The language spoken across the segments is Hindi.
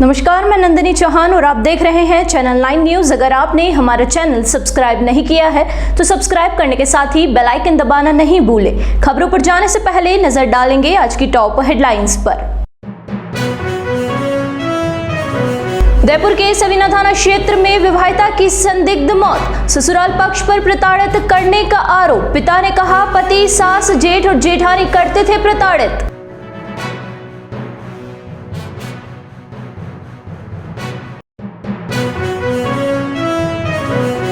नमस्कार, मैं नंदिनी चौहान और आप देख रहे हैं चैनल 9 न्यूज। अगर आपने हमारा चैनल सब्सक्राइब नहीं किया है तो सब्सक्राइब करने के साथ ही बेल आइकन दबाना नहीं भूलें। खबरों पर जाने से पहले नजर डालेंगे आज की टॉप हेडलाइंस पर। उदयपुर के सवीना थाना क्षेत्र में विवाहिता की संदिग्ध मौत, ससुराल पक्ष पर प्रताड़ित करने का आरोप। पिता ने कहा पति सास जेठ और जेठानी करते थे प्रताड़ित।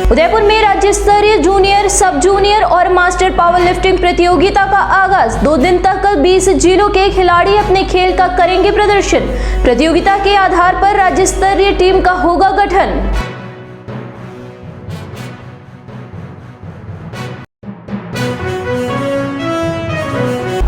उदयपुर में राज्य स्तरीय जूनियर, सब जूनियर और मास्टर पावर लिफ्टिंग प्रतियोगिता का आगाज। 2 दिन तक 20 जिलों के खिलाड़ी अपने खेल का करेंगे प्रदर्शन। प्रतियोगिता के आधार पर राज्य स्तरीय टीम का होगा गठन।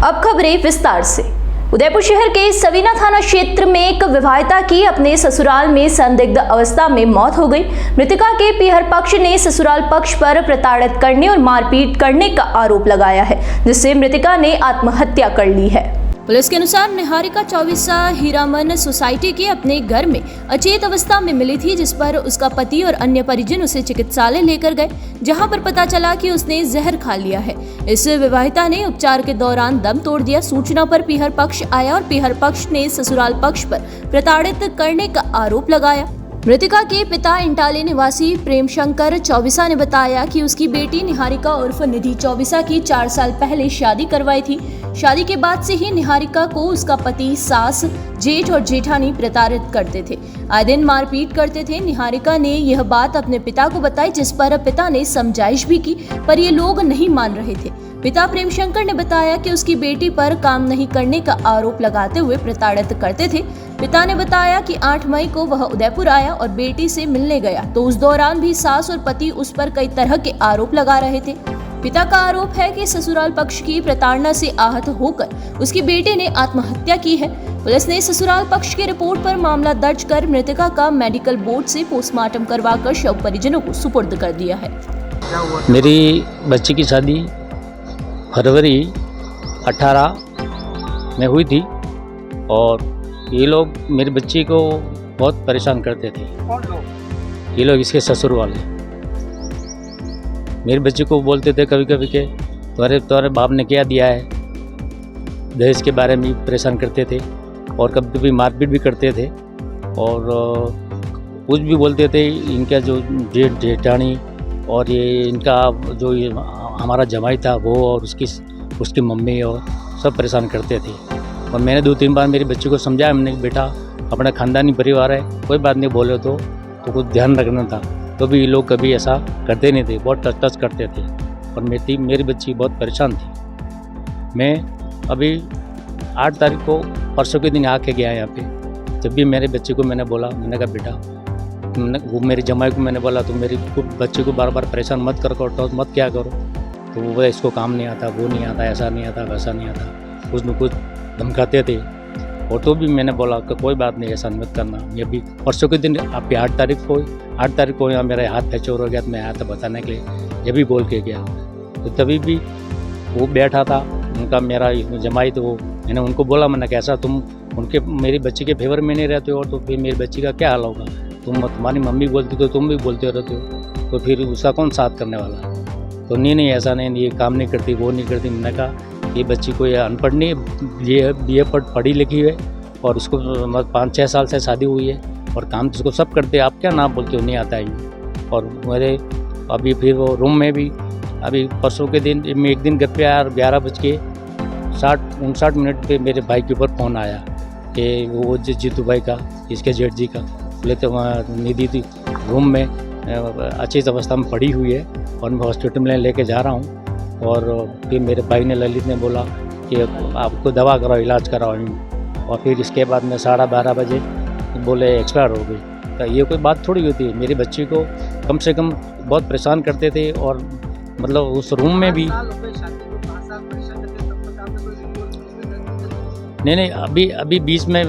अब खबरें विस्तार से। उदयपुर शहर के सवीना थाना क्षेत्र में एक विवाहिता की अपने ससुराल में संदिग्ध अवस्था में मौत हो गई। मृतका के पीहर पक्ष ने ससुराल पक्ष पर प्रताड़ित करने और मारपीट करने का आरोप लगाया है, जिससे मृतका ने आत्महत्या कर ली है। पुलिस के अनुसार निहारिका 24 हीरामन सोसाइटी के अपने घर में अचेत अवस्था में मिली थी, जिस पर उसका पति और अन्य परिजन उसे चिकित्सालय लेकर गए, जहां पर पता चला कि उसने जहर खा लिया है। इस विवाहिता ने उपचार के दौरान दम तोड़ दिया। सूचना पर पीहर पक्ष आया और पीहर पक्ष ने ससुराल पक्ष पर प्रताड़ित करने का आरोप लगाया। मृतका के पिता इंटाले निवासी प्रेम शंकर चौबीसा ने बताया कि उसकी बेटी निहारिका उर्फ निधि चौबीसा की 4 साल पहले शादी करवाई थी। शादी के बाद से ही निहारिका को उसका पति, सास, जेठ और जेठानी प्रताड़ित करते थे, आए दिन मारपीट करते थे। निहारिका ने यह बात अपने पिता को बताई, जिस पर पिता ने समझाइश भी की, पर ये लोग नहीं मान रहे थे। पिता प्रेम शंकर ने बताया कि उसकी बेटी पर काम नहीं करने का आरोप लगाते हुए प्रताड़ित करते थे। पिता ने बताया कि 8 मई को वह उदयपुर आया और बेटी से मिलने गया, तो उस दौरान भी सास और पति उस पर कई तरह के आरोप लगा रहे थे। पिता का आरोप है कि ससुराल पक्ष की प्रताड़ना से आहत होकर उसकी बेटी ने आत्महत्या की है। पुलिस ने ससुराल पक्ष की रिपोर्ट पर मामला दर्ज कर मृतका का मेडिकल बोर्ड से पोस्टमार्टम करवाकर शव परिजनों को सुपुर्द कर दिया है। मेरी बच्ची की शादी फरवरी 18 में हुई थी और ये लोग मेरी बच्ची को बहुत परेशान करते थे। ये लोग इसके ससुर वाले मेरी बच्ची को बोलते थे कभी कभी के तुम्हारे बाप ने क्या दिया है, दहेज के बारे में परेशान करते थे और कभी कभी मारपीट भी करते थे और कुछ भी बोलते थे। इनका जो जेठ जेठानी और ये इनका जो ये हमारा जमाई था वो और उसकी मम्मी और सब परेशान करते थे। और मैंने 2-3 बार मेरी बच्ची को समझाया, हमने बेटा अपना खानदानी परिवार है, कोई बात नहीं, बोले तो कुछ ध्यान रखना था। तो भी ये लोग कभी ऐसा करते नहीं थे, बहुत टच करते थे और मेरी बच्ची बहुत परेशान थी। मैं अभी 8 तारीख को परसों के दिन आके गया यहाँ पे। जब भी मेरे बच्चे को मैंने बोला, मैंने कहा बेटा, वो मेरे जमाई को मैंने बोला तो मेरी बच्चे को बार बार परेशान मत करो, मत क्या करो। तो वो इसको काम नहीं आता, वो नहीं आता, ऐसा नहीं आता, वैसा नहीं आता, कुछ न कुछ धमकाते थे। और तो भी मैंने बोला कि कोई बात नहीं, ऐसा मत करना। ये भी परसों के दिन आप 8 तारीख को यहाँ मेरा हाथ फ्रैक्चर हो गया, तो मैं आया था बताने के लिए, ये भी बोल के गया। तो तभी भी वो बैठा था उनका मेरा जमाई, तो वो मैंने उनको बोला, मैंने कैसा तुम मेरी बच्ची के फेवर में नहीं रहते हो तो फिर मेरी बच्ची का क्या हाल होगा। तुम्हारी मम्मी बोलती तो तुम भी बोलते रहते हो, तो फिर उसका कौन साथ करने वाला है। तो नहीं ऐसा नहीं, ये काम नहीं करती, वो नहीं करती। मैंने कहा ये बच्ची को ये अनपढ़ नहीं, ये BA पढ़ी लिखी है और उसको 5-6 साल से शादी हुई है और काम तो उसको सब करते हैं, आप क्या नाम बोलते हो, नहीं आता है। और मेरे अभी फिर वो रूम में भी अभी परसों के दिन मैं एक दिन घर पे आया और 11:59 पे मेरे भाई के ऊपर फ़ोन आया कि वो जीतू भाई का, इसके जेठ जी का, बोले तो वहाँ निधि थी रूम में अच्छी अवस्था में पड़ी हुई है और मैं हॉस्पिटल में लेके जा रहा हूँ। और फिर मेरे भाई ने, ललित ने बोला कि आपको दवा कराओ, इलाज कराओ। और फिर इसके बाद में 12:30 बजे बोले एक्सपायर हो गई। तो ये कोई बात थोड़ी होती है। मेरी बच्ची को कम से कम बहुत परेशान करते थे और मतलब उस रूम में भी नहीं अभी बीच में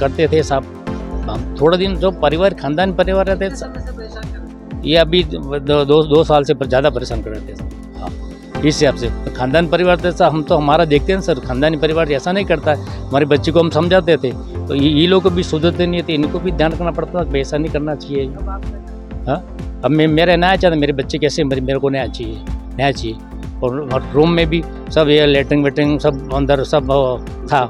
करते थे साहब। हम थोड़ा दिन जो परिवार खानदान परिवार रहते, ये अभी 2 साल से ज़्यादा परेशान कर रहे थे। इस हिसाब से तो खानदान परिवार जैसा हम तो हमारा देखते हैं सर, खानदानी परिवार ऐसा नहीं करता है। हमारे बच्चे को हम समझाते थे तो ये लोग भी सुधरते नहीं थे, इनको भी ध्यान रखना पड़ता था, ऐसा नहीं करना चाहिए। हाँ, अब मेरा नया चाहता मेरे बच्चे कैसे, मेरे को नया चाहिए। और रूम में भी सब ये लेटरिंग वेटरिंग सब अंदर सब था,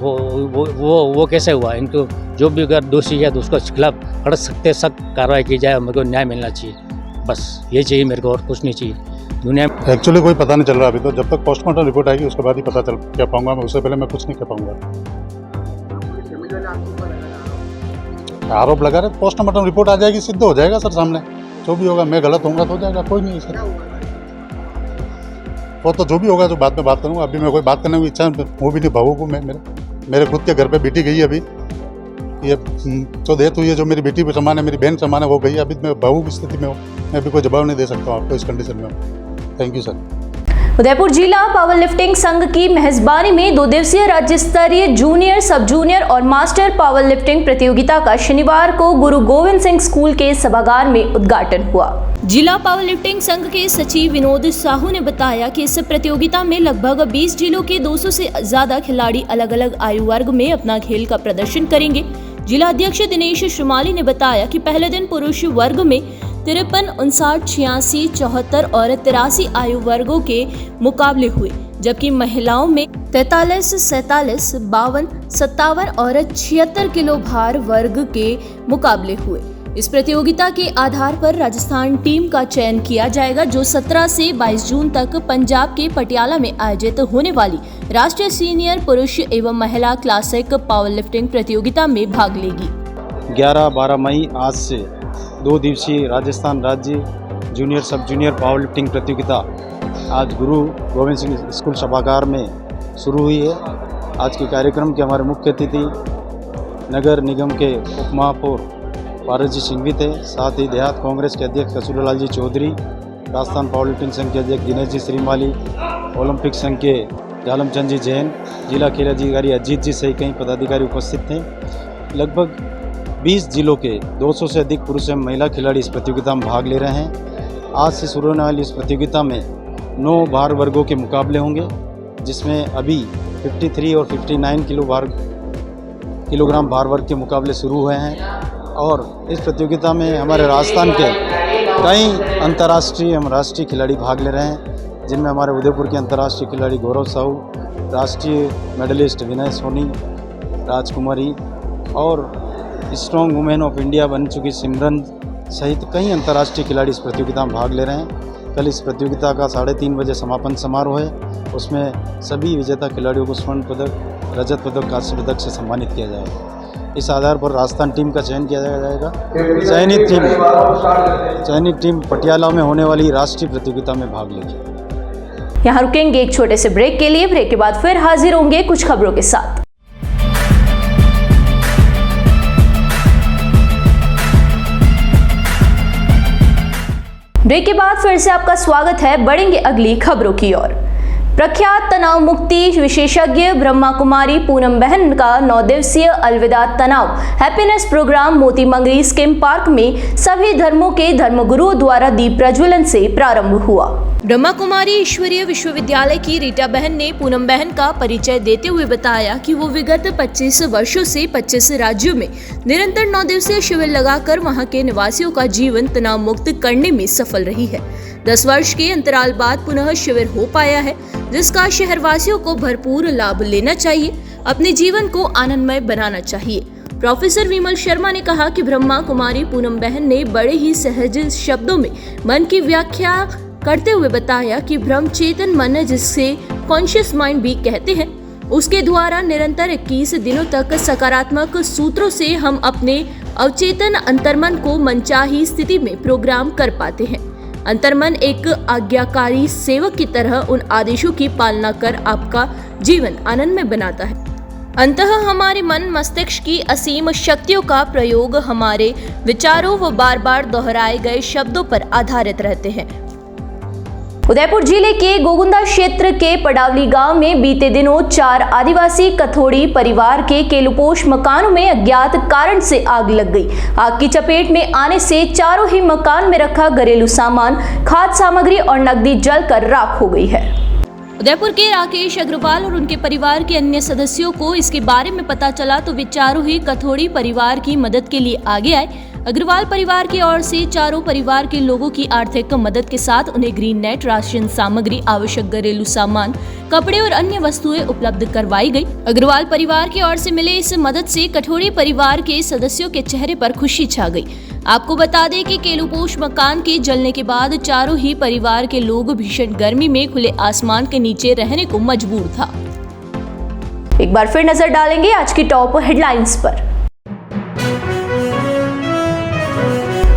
वो कैसे हुआ? इनको जो भी अगर दोषी है तो उसको खिलाफ सख्त कार्रवाई की जाए, मेरे को न्याय मिलना चाहिए, बस ये चाहिए मेरे को, और कुछ नहीं चाहिए दुनिया में। एक्चुअली कोई पता नहीं चल रहा अभी तो, जब तक पोस्टमार्टम रिपोर्ट आएगी उसके बाद ही पता चल क्या पाऊंगा मैं, उससे पहले मैं कुछ नहीं कह पाऊंगा। आरोप लगा रहे, पोस्टमार्टम रिपोर्ट आ जाएगी, सिद्ध हो जाएगा सर सामने, जो भी होगा। मैं गलत होऊंगा तो हो जाएगा, कोई नहीं सर, वो तो जो भी होगा जो बाद में बात करूंगा। अभी मैं कोई बात करने की इच्छा वो भी नहीं, भावुक हूँ मैं। मेरे खुद के घर पे बेटी गई अभी, ये तो डेथ हुई है, जो मेरी बेटी पे समान है, मेरी बहन समान है, वो गई। अभी मैं भावुक स्थिति में हूँ, मैं अभी कोई जवाब नहीं दे सकता हूँ आपको इस कंडीशन में। Thank you sir. उदयपुर जिला पावर लिफ्टिंग संघ की मेजबानी में 2 दिवसीय राज्य स्तरीय जूनियर, सब जूनियर और मास्टर पावर लिफ्टिंग प्रतियोगिता का शनिवार को गुरु गोविंद सिंह स्कूल के सभागार में उद्घाटन हुआ। जिला पावर लिफ्टिंग संघ के सचिव विनोद साहू ने बताया कि इस प्रतियोगिता में लगभग 20 जिलों के 200 से ज्यादा खिलाड़ी अलग अलग आयु वर्ग में अपना खेल का प्रदर्शन करेंगे। जिला अध्यक्ष दिनेश श्रीमाली ने बताया कि पहले दिन पुरुष वर्ग में 53, 59, 86, 74 और 83 आयु वर्गों के मुकाबले हुए, जबकि महिलाओं में 43, 47, 52, 57 और 76 किलो भार वर्ग के मुकाबले हुए। इस प्रतियोगिता के आधार पर राजस्थान टीम का चयन किया जाएगा, जो 17 से 22 जून तक पंजाब के पटियाला में आयोजित होने वाली राष्ट्रीय सीनियर पुरुष एवं महिला क्लासिक पावर लिफ्टिंग प्रतियोगिता में भाग लेगी। 11-12 मई आज से 2 दिवसीय राजस्थान राज्य जूनियर, सब जूनियर पावर लिफ्टिंग प्रतियोगिता आज गुरु गोविंद सिंह स्कूल सभागार में शुरू हुई है। आज के कार्यक्रम के हमारे मुख्य अतिथि नगर निगम के उप महापौर पारस जी सिंघवी थे, साथ ही देहात कांग्रेस के अध्यक्ष कसूरलाल जी चौधरी, राजस्थान पावर लिफ्टिंग संघ के अध्यक्ष दिनेश जी श्रीमाली, ओलंपिक संघ के जालमचंद जी जैन, जिला खेल अधिकारी अजीत जी सहित कई पदाधिकारी उपस्थित थे। लगभग 20 जिलों के 200 से अधिक पुरुष एवं महिला खिलाड़ी इस प्रतियोगिता में भाग ले रहे हैं। आज से शुरू होने वाली इस प्रतियोगिता में 9 भार वर्गों के मुकाबले होंगे, जिसमें अभी 53 और 59 किलोग्राम भार वर्ग के मुकाबले शुरू हुए हैं। और इस प्रतियोगिता में हमारे राजस्थान के कई अंतर्राष्ट्रीय एवं राष्ट्रीय खिलाड़ी भाग ले रहे हैं, जिनमें हमारे उदयपुर के अंतर्राष्ट्रीय खिलाड़ी गौरव साहू, राष्ट्रीय मेडलिस्ट विनय सोनी, राजकुमारी और स्ट्रॉन्ग वुमेन ऑफ इंडिया बन चुकी सिमरन सहित कई अंतर्राष्ट्रीय खिलाड़ी इस प्रतियोगिता में भाग ले रहे हैं। कल इस प्रतियोगिता का 3:30 बजे समापन समारोह है, उसमें सभी विजेता खिलाड़ियों को स्वर्ण पदक, रजत पदक, कांस्य पदक से सम्मानित किया जाएगा। इस आधार पर राजस्थान टीम का चयन किया जाएगा। चयनित टीम पटियाला में होने वाली राष्ट्रीय प्रतियोगिता में भाग लेगी। यहाँ रुकेंगे एक छोटे से ब्रेक के लिए। ब्रेक के बाद फिर हाजिर होंगे कुछ खबरों के साथ। ब्रेक के बाद फिर से आपका स्वागत है। बढ़ेंगे अगली खबरों की ओर। प्रख्यात तनाव मुक्ति विशेषज्ञ ब्रह्मा कुमारी पूनम बहन का 9 दिवसीय अलविदा तनाव हैप्पीनेस प्रोग्राम मोती मंगरी स्किम पार्क में सभी धर्मों के धर्मगुरुओं द्वारा दीप प्रज्वलन से प्रारंभ हुआ। ब्रह्मा कुमारी ईश्वरीय विश्वविद्यालय की रीटा बहन ने पूनम बहन का परिचय देते हुए बताया कि वो विगत 25 वर्षों से 25 राज्यों में निरंतर 9 दिवसीय शिविर लगाकर वहां के निवासियों का जीवन तनाव मुक्त करने में सफल रही है। 10 वर्ष के अंतराल बाद पुनः शिविर हो पाया है, जिसका शहरवासियों को भरपूर लाभ लेना चाहिए, अपने जीवन को आनंदमय बनाना चाहिए। प्रोफेसर विमल शर्मा ने कहा कि ब्रह्मा कुमारी पूनम बहन ने बड़े ही सहज शब्दों में मन की व्याख्या करते हुए बताया कि ब्रह्म चेतन मन, जिससे कॉन्शियस माइंड भी कहते हैं, उसके द्वारा निरंतर 21 दिनों तक सकारात्मक सूत्रों से हम अपने अवचेतन अंतर्मन को मनचाही स्थिति में प्रोग्राम कर पाते हैं। अंतर्मन एक आज्ञाकारी सेवक की तरह उन आदेशों की पालना कर आपका जीवन आनंद में बनाता है। अंततः हमारे मन मस्तिष्क की असीम शक्तियों का प्रयोग हमारे विचारों व बार बार दोहराए गए शब्दों पर आधारित रहते हैं। उदयपुर जिले के गोगुंदा क्षेत्र के पडावली गांव में बीते दिनों 4 आदिवासी कथोड़ी परिवार के केलुपोश मकानों में अज्ञात कारण से आग लग गई। आग की चपेट में आने से चारों ही मकान में रखा घरेलू सामान, खाद्य सामग्री और नकदी जलकर राख हो गई है। उदयपुर के राकेश अग्रवाल और उनके परिवार के अन्य सदस्यों को इसके बारे में पता चला तो वे चारों ही कथोड़ी परिवार की मदद के लिए आगे आए। अग्रवाल परिवार की ओर से चारों परिवार के लोगों की आर्थिक मदद के साथ उन्हें ग्रीन नेट, राशन सामग्री, आवश्यक घरेलू सामान, कपड़े और अन्य वस्तुएं उपलब्ध करवाई गई। अग्रवाल परिवार की ओर से मिले इस मदद से कथोड़ी परिवार के सदस्यों के चेहरे पर खुशी छा गई। आपको बता दें कि केलुपोश मकान के जलने के बाद चारों ही परिवार के लोग भीषण गर्मी में खुले आसमान के नीचे रहने को मजबूर था। एक बार फिर नजर डालेंगे आज की टॉप हेडलाइंस पर।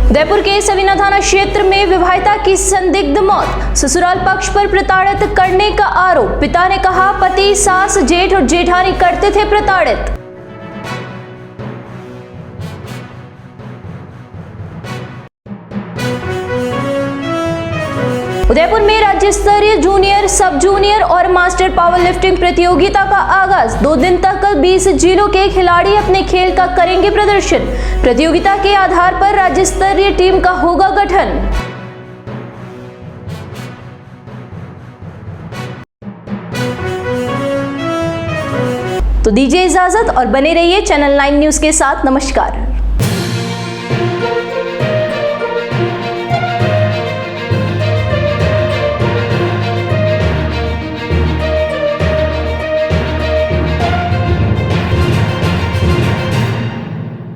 उदयपुर के सवीना थाना क्षेत्र में विवाहिता की संदिग्ध मौत, ससुराल पक्ष पर प्रताड़ित करने का आरोप। पिता ने कहा पति सास, जेठ और जेठानी करते थे प्रताड़ित। उदयपुर में राज्य स्तरीय जूनियर, सब जूनियर और मास्टर पावर लिफ्टिंग प्रतियोगिता का आगाज। 2 दिन तक 20 जिलों के खिलाड़ी अपने खेल का करेंगे प्रदर्शन। प्रतियोगिता के आधार पर राज्य स्तरीय टीम का होगा गठन। तो दीजिए इजाजत और बने रहिए चैनल 9 न्यूज के साथ। नमस्कार।